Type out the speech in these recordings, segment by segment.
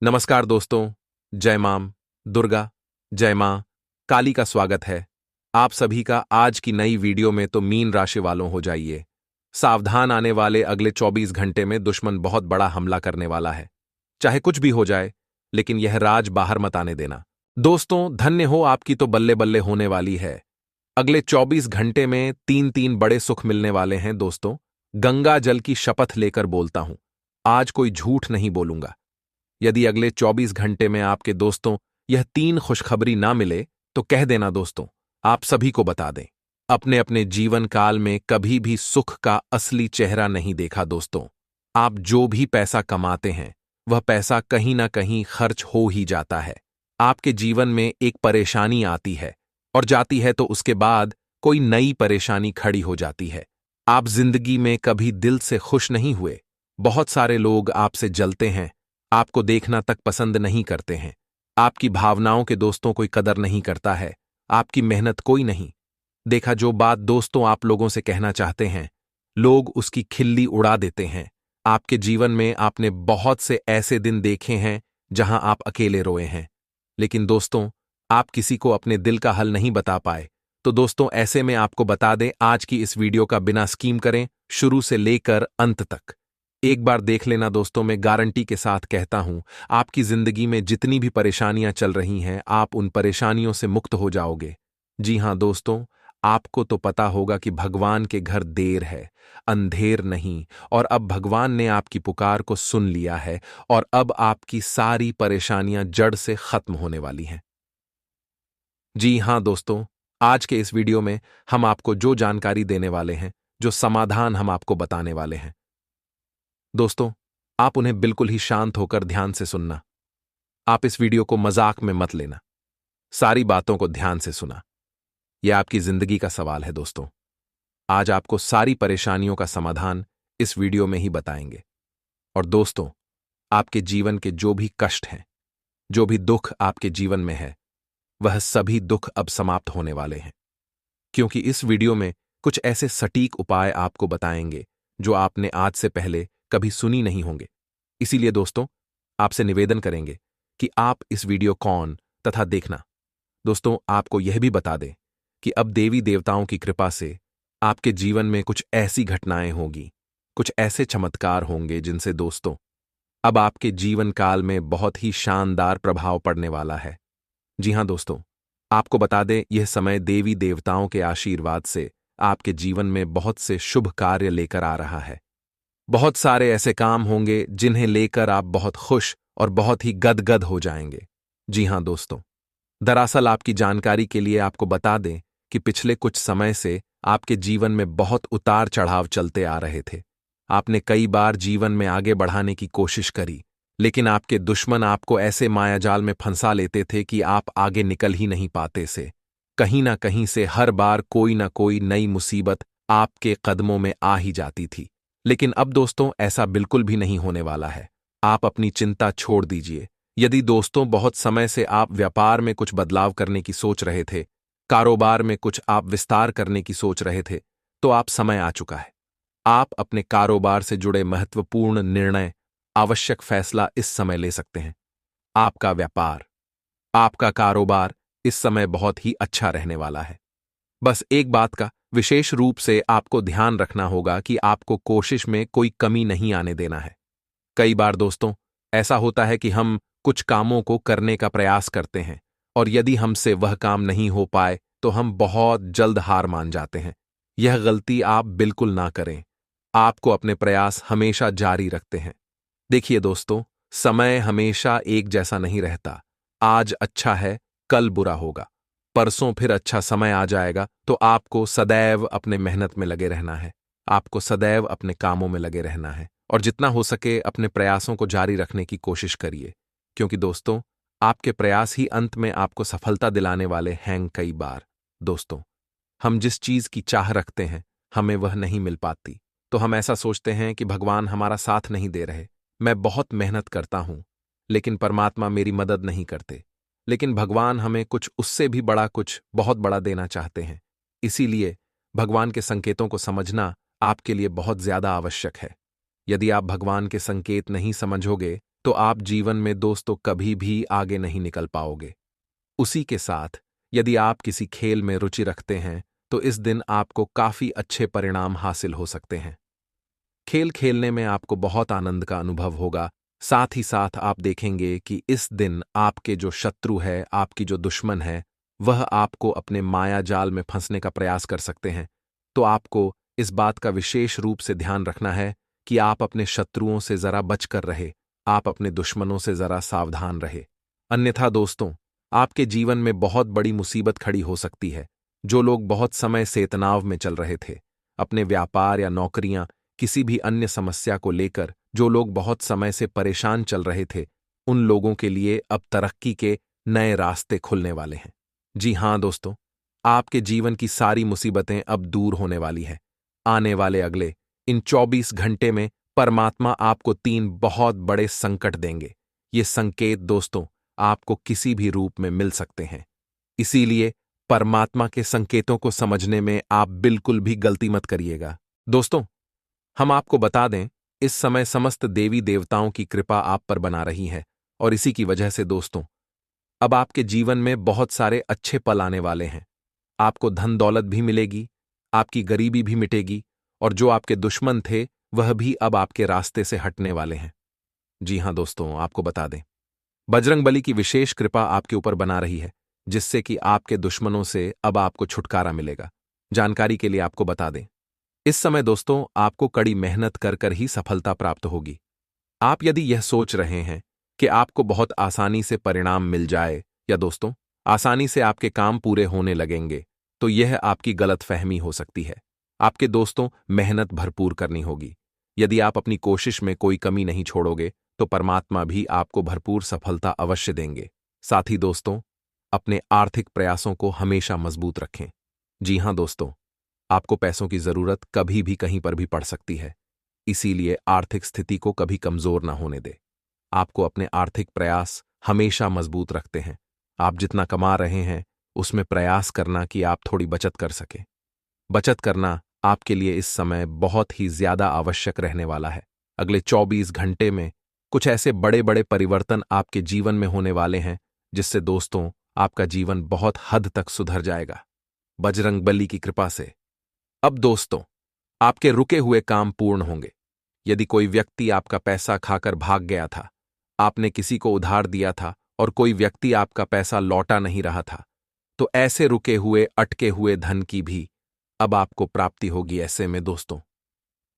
नमस्कार दोस्तों। जय मां दुर्गा, जय मां काली का स्वागत है आप सभी का आज की नई वीडियो में। तो मीन राशि वालों हो जाइए सावधान, आने वाले अगले 24 घंटे में दुश्मन बहुत बड़ा हमला करने वाला है। चाहे कुछ भी हो जाए, लेकिन यह राज बाहर मत आने देना। दोस्तों, धन्य हो आपकी तो बल्ले बल्ले होने वाली है। अगले 24 घंटे में तीन तीन बड़े सुख मिलने वाले हैं। दोस्तों, गंगा जल की शपथ लेकर बोलता हूं, आज कोई झूठ नहीं बोलूंगा। यदि अगले 24 घंटे में आपके दोस्तों यह तीन खुशखबरी ना मिले तो कह देना दोस्तों, आप सभी को बता दें, अपने अपने जीवन काल में कभी भी सुख का असली चेहरा नहीं देखा। दोस्तों, आप जो भी पैसा कमाते हैं वह पैसा कहीं ना कहीं खर्च हो ही जाता है। आपके जीवन में एक परेशानी आती है और जाती है, तो उसके बाद कोई नई परेशानी खड़ी हो जाती है। आप जिंदगी में कभी दिल से खुश नहीं हुए। बहुत सारे लोग आपसे जलते हैं, आपको देखना तक पसंद नहीं करते हैं। आपकी भावनाओं के दोस्तों कोई कदर नहीं करता है, आपकी मेहनत कोई नहीं देखा। जो बात दोस्तों आप लोगों से कहना चाहते हैं, लोग उसकी खिल्ली उड़ा देते हैं। आपके जीवन में आपने बहुत से ऐसे दिन देखे हैं जहां आप अकेले रोए हैं, लेकिन दोस्तों आप किसी को अपने दिल का हल नहीं बता पाए। तो दोस्तों, ऐसे में आपको बता दें, आज की इस वीडियो का बिना स्कीम करें, शुरू से लेकर अंत तक एक बार देख लेना। दोस्तों, मैं गारंटी के साथ कहता हूं, आपकी जिंदगी में जितनी भी परेशानियां चल रही हैं, आप उन परेशानियों से मुक्त हो जाओगे। जी हां दोस्तों, आपको तो पता होगा कि भगवान के घर देर है, अंधेर नहीं। और अब भगवान ने आपकी पुकार को सुन लिया है और अब आपकी सारी परेशानियां जड़ से खत्म होने वाली हैं। जी हां दोस्तों, आज के इस वीडियो में हम आपको जो जानकारी देने वाले हैं, जो समाधान हम आपको बताने वाले हैं, दोस्तों आप उन्हें बिल्कुल ही शांत होकर ध्यान से सुनना। आप इस वीडियो को मजाक में मत लेना, सारी बातों को ध्यान से सुना। यह आपकी जिंदगी का सवाल है। दोस्तों, आज आपको सारी परेशानियों का समाधान इस वीडियो में ही बताएंगे। और दोस्तों, आपके जीवन के जो भी कष्ट हैं, जो भी दुख आपके जीवन में है, वह सभी दुख अब समाप्त होने वाले हैं, क्योंकि इस वीडियो में कुछ ऐसे सटीक उपाय आपको बताएंगे जो आपने आज से पहले कभी सुनी नहीं होंगे। इसीलिए दोस्तों, आपसे निवेदन करेंगे कि आप इस वीडियो कौन तथा देखना। दोस्तों, आपको यह भी बता दें कि अब देवी देवताओं की कृपा से आपके जीवन में कुछ ऐसी घटनाएं होंगी, कुछ ऐसे चमत्कार होंगे जिनसे दोस्तों अब आपके जीवन काल में बहुत ही शानदार प्रभाव पड़ने वाला है। जी हां दोस्तों, आपको बता दें, यह समय देवी देवताओं के आशीर्वाद से आपके जीवन में बहुत से शुभ कार्य लेकर आ रहा है। बहुत सारे ऐसे काम होंगे जिन्हें लेकर आप बहुत खुश और बहुत ही गदगद हो जाएंगे। जी हां दोस्तों, दरअसल आपकी जानकारी के लिए आपको बता दें कि पिछले कुछ समय से आपके जीवन में बहुत उतार चढ़ाव चलते आ रहे थे। आपने कई बार जीवन में आगे बढ़ाने की कोशिश करी, लेकिन आपके दुश्मन आपको ऐसे मायाजाल में फंसा लेते थे कि आप आगे निकल ही नहीं पाते से। कहीं ना कहीं से हर बार कोई ना कोई नई मुसीबत आपके कदमों में आ ही जाती थी। लेकिन अब दोस्तों, ऐसा बिल्कुल भी नहीं होने वाला है। आप अपनी चिंता छोड़ दीजिए। यदि दोस्तों बहुत समय से आप व्यापार में कुछ बदलाव करने की सोच रहे थे, कारोबार में कुछ आप विस्तार करने की सोच रहे थे, तो आप समय आ चुका है। आप अपने कारोबार से जुड़े महत्वपूर्ण निर्णय, आवश्यक फैसला इस समय ले सकते हैं। आपका व्यापार, आपका कारोबार इस समय बहुत ही अच्छा रहने वाला है। बस एक बात का विशेष रूप से आपको ध्यान रखना होगा कि आपको कोशिश में कोई कमी नहीं आने देना है। कई बार दोस्तों ऐसा होता है कि हम कुछ कामों को करने का प्रयास करते हैं और यदि हमसे वह काम नहीं हो पाए तो हम बहुत जल्द हार मान जाते हैं। यह गलती आप बिल्कुल ना करें। आपको अपने प्रयास हमेशा जारी रखते हैं। देखिए दोस्तों, समय हमेशा एक जैसा नहीं रहता। आज अच्छा है, कल बुरा होगा, परसों फिर अच्छा समय आ जाएगा। तो आपको सदैव अपने मेहनत में लगे रहना है। आपको सदैव अपने कामों में लगे रहना है और जितना हो सके अपने प्रयासों को जारी रखने की कोशिश करिए, क्योंकि दोस्तों आपके प्रयास ही अंत में आपको सफलता दिलाने वाले हैं। कई बार दोस्तों हम जिस चीज की चाह रखते हैं, हमें वह नहीं मिल पाती, तो हम ऐसा सोचते हैं कि भगवान हमारा साथ नहीं दे रहे। मैं बहुत मेहनत करता हूं, लेकिन परमात्मा मेरी मदद नहीं करते। लेकिन भगवान हमें कुछ उससे भी बड़ा, कुछ बहुत बड़ा देना चाहते हैं। इसीलिए भगवान के संकेतों को समझना आपके लिए बहुत ज्यादा आवश्यक है। यदि आप भगवान के संकेत नहीं समझोगे तो आप जीवन में दोस्तों कभी भी आगे नहीं निकल पाओगे। उसी के साथ यदि आप किसी खेल में रुचि रखते हैं तो इस दिन आपको काफी अच्छे परिणाम हासिल हो सकते हैं। खेल खेलने में आपको बहुत आनंद का अनुभव होगा। साथ ही साथ आप देखेंगे कि इस दिन आपके जो शत्रु है, आपकी जो दुश्मन है, वह आपको अपने माया जाल में फंसने का प्रयास कर सकते हैं। तो आपको इस बात का विशेष रूप से ध्यान रखना है कि आप अपने शत्रुओं से जरा बचकर रहे, आप अपने दुश्मनों से जरा सावधान रहे। अन्यथा दोस्तों, आपके जीवन में बहुत बड़ी मुसीबत खड़ी हो सकती है। जो लोग बहुत समय से तनाव में चल रहे थे, अपने व्यापार या नौकरियां, किसी भी अन्य समस्या को लेकर जो लोग बहुत समय से परेशान चल रहे थे, उन लोगों के लिए अब तरक्की के नए रास्ते खुलने वाले हैं। जी हां दोस्तों, आपके जीवन की सारी मुसीबतें अब दूर होने वाली हैं। आने वाले अगले इन 24 घंटे में परमात्मा आपको 3 बहुत बड़े संकट देंगे। ये संकेत दोस्तों आपको किसी भी रूप में मिल सकते हैं। इसीलिए परमात्मा के संकेतों को समझने में आप बिल्कुल भी गलती मत करिएगा। दोस्तों, हम आपको बता दें, इस समय समस्त देवी देवताओं की कृपा आप पर बना रही है और इसी की वजह से दोस्तों अब आपके जीवन में बहुत सारे अच्छे पल आने वाले हैं। आपको धन दौलत भी मिलेगी, आपकी गरीबी भी मिटेगी और जो आपके दुश्मन थे वह भी अब आपके रास्ते से हटने वाले हैं। जी हां दोस्तों, आपको बता दें, बजरंगबली की विशेष कृपा आपके ऊपर बना रही है, जिससे कि आपके दुश्मनों से अब आपको छुटकारा मिलेगा। जानकारी के लिए आपको बता दें, इस समय दोस्तों आपको कड़ी मेहनत कर कर ही सफलता प्राप्त होगी। आप यदि यह सोच रहे हैं कि आपको बहुत आसानी से परिणाम मिल जाए या दोस्तों आसानी से आपके काम पूरे होने लगेंगे, तो यह आपकी गलतफहमी हो सकती है। आपके दोस्तों मेहनत भरपूर करनी होगी। यदि आप अपनी कोशिश में कोई कमी नहीं छोड़ोगे तो परमात्मा भी आपको भरपूर सफलता अवश्य देंगे। साथ ही दोस्तों, अपने आर्थिक प्रयासों को हमेशा मजबूत रखें। जी हां दोस्तों, आपको पैसों की जरूरत कभी भी कहीं पर भी पड़ सकती है, इसीलिए आर्थिक स्थिति को कभी कमजोर ना होने दे। आपको अपने आर्थिक प्रयास हमेशा मजबूत रखते हैं। आप जितना कमा रहे हैं उसमें प्रयास करना कि आप थोड़ी बचत कर सकें। बचत करना आपके लिए इस समय बहुत ही ज्यादा आवश्यक रहने वाला है। अगले 24 घंटे में कुछ ऐसे बड़े बड़े परिवर्तन आपके जीवन में होने वाले हैं जिससे दोस्तों आपका जीवन बहुत हद तक सुधर जाएगा, बजरंगबली की कृपा से। अब दोस्तों, आपके रुके हुए काम पूर्ण होंगे। यदि कोई व्यक्ति आपका पैसा खाकर भाग गया था, आपने किसी को उधार दिया था और कोई व्यक्ति आपका पैसा लौटा नहीं रहा था, तो ऐसे रुके हुए अटके हुए धन की भी अब आपको प्राप्ति होगी। ऐसे में दोस्तों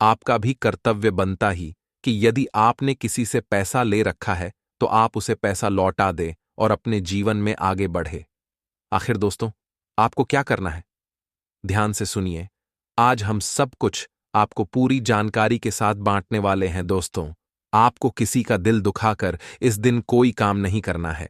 आपका भी कर्तव्य बनता ही कि यदि आपने किसी से पैसा ले रखा है तो आप उसे पैसा लौटा दें और अपने जीवन में आगे बढ़े। आखिर दोस्तों आपको क्या करना है, ध्यान से सुनिए। आज हम सब कुछ आपको पूरी जानकारी के साथ बांटने वाले हैं। दोस्तों, आपको किसी का दिल दुखाकर इस दिन कोई काम नहीं करना है।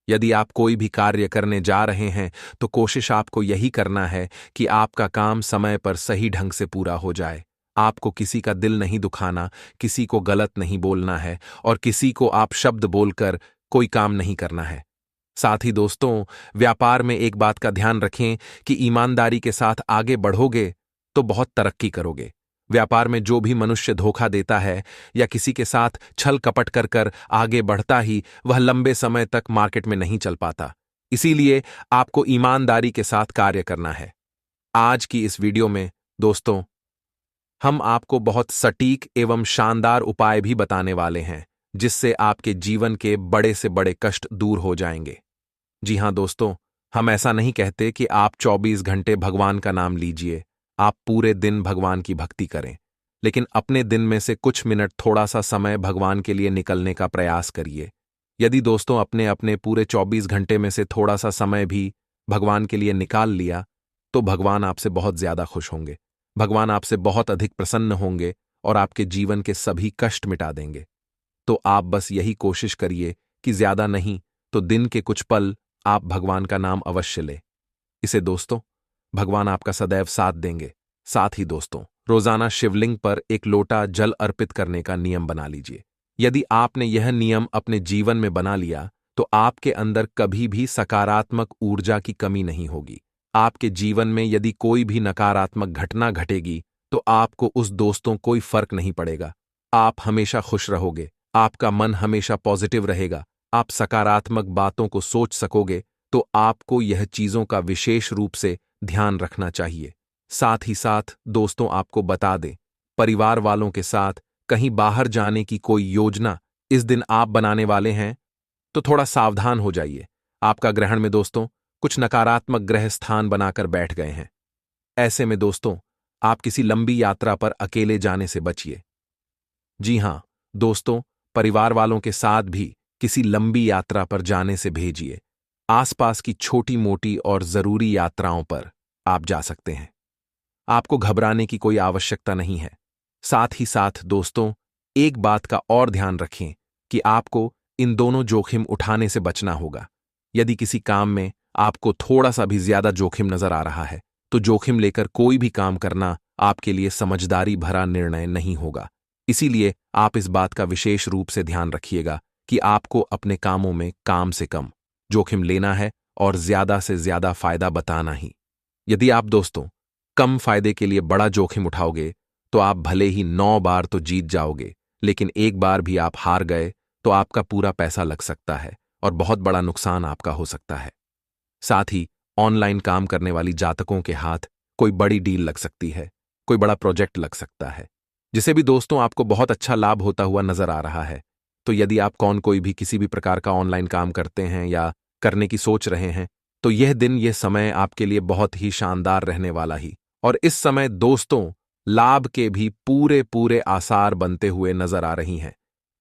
यदि आप कोई भी कार्य करने जा रहे हैं तो कोशिश आपको यही करना है कि आपका काम समय पर सही ढंग से पूरा हो जाए। आपको किसी का दिल नहीं दुखाना, किसी को गलत नहीं बोलना है और किसी को आप शब्द बोलकर कोई काम नहीं करना है। साथ ही दोस्तों, व्यापार में एक बात का ध्यान रखें कि ईमानदारी के साथ आगे बढ़ोगे तो बहुत तरक्की करोगे। व्यापार में जो भी मनुष्य धोखा देता है या किसी के साथ छल कपट कर कर आगे बढ़ता ही वह लंबे समय तक मार्केट में नहीं चल पाता। इसीलिए आपको ईमानदारी के साथ कार्य करना है। आज की इस वीडियो में दोस्तों हम आपको बहुत सटीक एवं शानदार उपाय भी बताने वाले हैं जिससे आपके जीवन के बड़े से बड़े कष्ट दूर हो जाएंगे। जी हां दोस्तों, हम ऐसा नहीं कहते कि आप 24 घंटे भगवान का नाम लीजिए। आप पूरे दिन भगवान की भक्ति करें, लेकिन अपने दिन में से कुछ मिनट थोड़ा सा समय भगवान के लिए निकलने का प्रयास करिए। यदि दोस्तों अपने अपने पूरे 24 घंटे में से थोड़ा सा समय भी भगवान के लिए निकाल लिया तो भगवान आपसे बहुत ज्यादा खुश होंगे। भगवान आपसे बहुत अधिक प्रसन्न होंगे और आपके जीवन के सभी कष्ट मिटा देंगे। तो आप बस यही कोशिश करिए कि ज्यादा नहीं तो दिन के कुछ पल आप भगवान का नाम अवश्य लें। इसे दोस्तों भगवान आपका सदैव साथ देंगे। साथ ही दोस्तों रोजाना शिवलिंग पर एक लोटा जल अर्पित करने का नियम बना लीजिए। यदि आपने यह नियम अपने जीवन में बना लिया तो आपके अंदर कभी भी सकारात्मक ऊर्जा की कमी नहीं होगी। आपके जीवन में यदि कोई भी नकारात्मक घटना घटेगी तो आपको उस दोस्तों कोई फर्क नहीं पड़ेगा। आप हमेशा खुश रहोगे, आपका मन हमेशा पॉजिटिव रहेगा, आप सकारात्मक बातों को सोच सकोगे, तो आपको यह चीजों का विशेष रूप से ध्यान रखना चाहिए। साथ ही साथ दोस्तों आपको बता दें, परिवार वालों के साथ कहीं बाहर जाने की कोई योजना इस दिन आप बनाने वाले हैं, तो थोड़ा सावधान हो जाइए। आपका ग्रहण में दोस्तों कुछ नकारात्मक ग्रह स्थान बनाकर बैठ गए हैं। ऐसे में दोस्तों आप किसी लंबी यात्रा पर अकेले जाने से बचिए। जी हां दोस्तों, परिवार वालों के साथ भी किसी लंबी यात्रा पर जाने से भेजिए। आसपास की छोटी मोटी और जरूरी यात्राओं पर आप जा सकते हैं। आपको घबराने की कोई आवश्यकता नहीं है। साथ ही साथ दोस्तों एक बात का और ध्यान रखें कि आपको इन दोनों जोखिम उठाने से बचना होगा। यदि किसी काम में आपको थोड़ा सा भी ज्यादा जोखिम नजर आ रहा है, तो जोखिम लेकर कोई भी काम करना आपके लिए समझदारी भरा निर्णय नहीं होगा। इसीलिए आप इस बात का विशेष रूप से ध्यान रखिएगा कि आपको अपने कामों में काम से कम जोखिम लेना है और ज्यादा से ज्यादा फायदा बताना ही। यदि आप दोस्तों कम फायदे के लिए बड़ा जोखिम उठाओगे, तो आप भले ही 9 बार तो जीत जाओगे, लेकिन एक बार भी आप हार गए तो आपका पूरा पैसा लग सकता है और बहुत बड़ा नुकसान आपका हो सकता है। साथ ही ऑनलाइन काम करने वाली जातकों के हाथ कोई बड़ी डील लग सकती है, कोई बड़ा प्रोजेक्ट लग सकता है, जिसे भी दोस्तों आपको बहुत अच्छा लाभ होता हुआ नजर आ रहा है। तो यदि आप कोई भी किसी भी प्रकार का ऑनलाइन काम करते हैं या करने की सोच रहे हैं, तो यह दिन यह समय आपके लिए बहुत ही शानदार रहने वाला ही। और इस समय दोस्तों लाभ के भी पूरे पूरे आसार बनते हुए नजर आ रही हैं।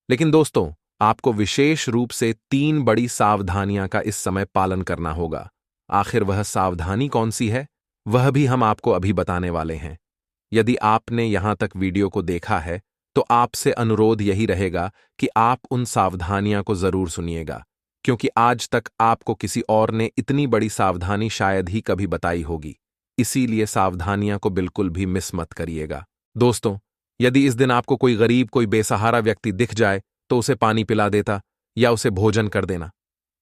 लेकिन दोस्तों आपको विशेष रूप से 3 बड़ी सावधानियां का इस समय पालन करना होगा। आखिर वह सावधानी कौन सी है, वह भी हम आपको अभी बताने वाले हैं। यदि आपने यहां तक वीडियो को देखा है, तो आपसे अनुरोध यही रहेगा कि आप उन सावधानियां को जरूर सुनिएगा, क्योंकि आज तक आपको किसी और ने इतनी बड़ी सावधानी शायद ही कभी बताई होगी। इसीलिए सावधानियां को बिल्कुल भी मिस मत करिएगा। दोस्तों यदि इस दिन आपको कोई गरीब, कोई बेसहारा व्यक्ति दिख जाए, तो उसे पानी पिला देता या उसे भोजन कर देना।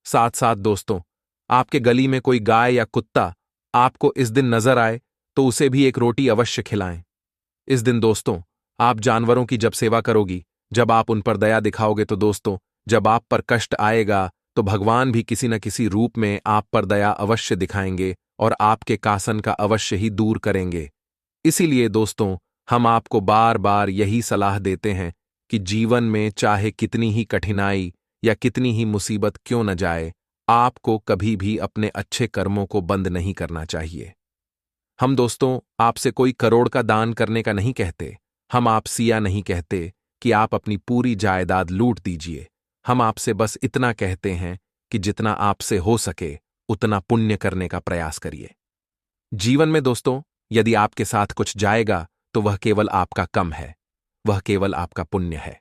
साथ साथ दोस्तों आपके गली में कोई गाय या कुत्ता आपको इस दिन नजर आए, तो उसे भी एक रोटी अवश्य खिलाएं। इस दिन दोस्तों आप जानवरों की जब सेवा करोगी, जब आप उन पर दया दिखाओगे, तो दोस्तों जब आप पर कष्ट आएगा, तो भगवान भी किसी न किसी रूप में आप पर दया अवश्य दिखाएंगे और आपके कासन का अवश्य ही दूर करेंगे। इसीलिए दोस्तों हम आपको बार बार यही सलाह देते हैं कि जीवन में चाहे कितनी ही कठिनाई या कितनी ही मुसीबत क्यों न जाए, आपको कभी भी अपने अच्छे कर्मों को बंद नहीं करना चाहिए। हम दोस्तों आपसे कोई करोड़ का दान करने का नहीं कहते, हम आपसे यह नहीं कहते कि आप अपनी पूरी जायदाद लूट दीजिए। हम आपसे बस इतना कहते हैं कि जितना आपसे हो सके उतना पुण्य करने का प्रयास करिए। जीवन में दोस्तों यदि आपके साथ कुछ जाएगा, तो वह केवल आपका कम है, वह केवल आपका पुण्य है।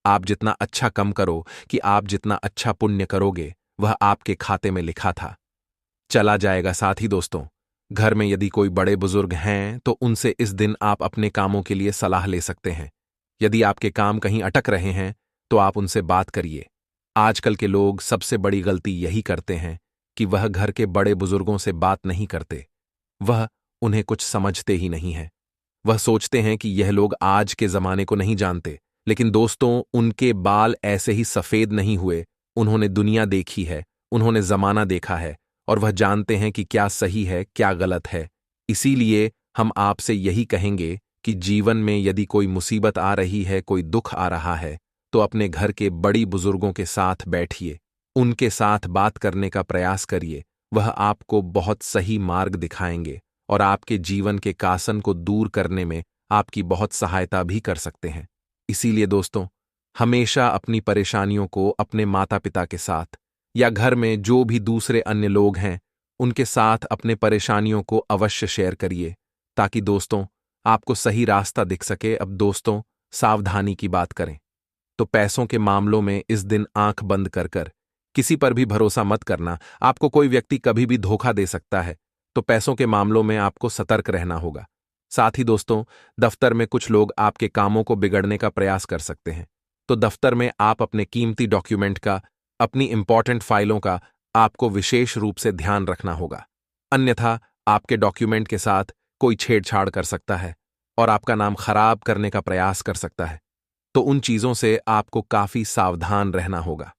आप जितना अच्छा कम करो कि आप जितना अच्छा पुण्य करोगे, वह आपके खाते में लिखा था, चला जाएगा। साथ ही दोस्तों घर में यदि कोई बड़े बुजुर्ग हैं, तो उनसे इस दिन आप अपने कामों के लिए सलाह ले सकते हैं। यदि आपके काम कहीं अटक रहे हैं, तो आप उनसे बात करिए। आजकल के लोग सबसे बड़ी गलती यही करते हैं कि वह घर के बड़े बुजुर्गों से बात नहीं करते। वह उन्हें कुछ समझते ही नहीं है। वह सोचते हैं कि यह लोग आज के जमाने को नहीं जानते, लेकिन दोस्तों उनके बाल ऐसे ही सफेद नहीं हुए। उन्होंने दुनिया देखी है, उन्होंने जमाना देखा है और वह जानते हैं कि क्या सही है, क्या गलत है। इसीलिए हम आपसे यही कहेंगे कि जीवन में यदि कोई मुसीबत आ रही है, कोई दुख आ रहा है, तो अपने घर के बड़ी बुजुर्गों के साथ बैठिए, उनके साथ बात करने का प्रयास करिए। वह आपको बहुत सही मार्ग दिखाएंगे और आपके जीवन के कासन को दूर करने में आपकी बहुत सहायता भी कर सकते हैं। इसीलिए दोस्तों हमेशा अपनी परेशानियों को अपने माता पिता के साथ या घर में जो भी दूसरे अन्य लोग हैं, उनके साथ अपने परेशानियों को अवश्य शेयर करिए, ताकि दोस्तों आपको सही रास्ता दिख सके। अब दोस्तों सावधानी की बात करें, तो पैसों के मामलों में इस दिन आंख बंद कर किसी पर भी भरोसा मत करना। आपको कोई व्यक्ति कभी भी धोखा दे सकता है, तो पैसों के मामलों में आपको सतर्क रहना होगा। साथ ही दोस्तों दफ्तर में कुछ लोग आपके कामों को बिगड़ने का प्रयास कर सकते हैं, तो दफ्तर में आप अपने कीमती डॉक्यूमेंट का, अपनी इंपॉर्टेंट फाइलों का आपको विशेष रूप से ध्यान रखना होगा। अन्यथा आपके डॉक्यूमेंट के साथ कोई छेड़छाड़ कर सकता है और आपका नाम खराब करने का प्रयास कर सकता है। तो उन चीजों से आपको काफी सावधान रहना होगा।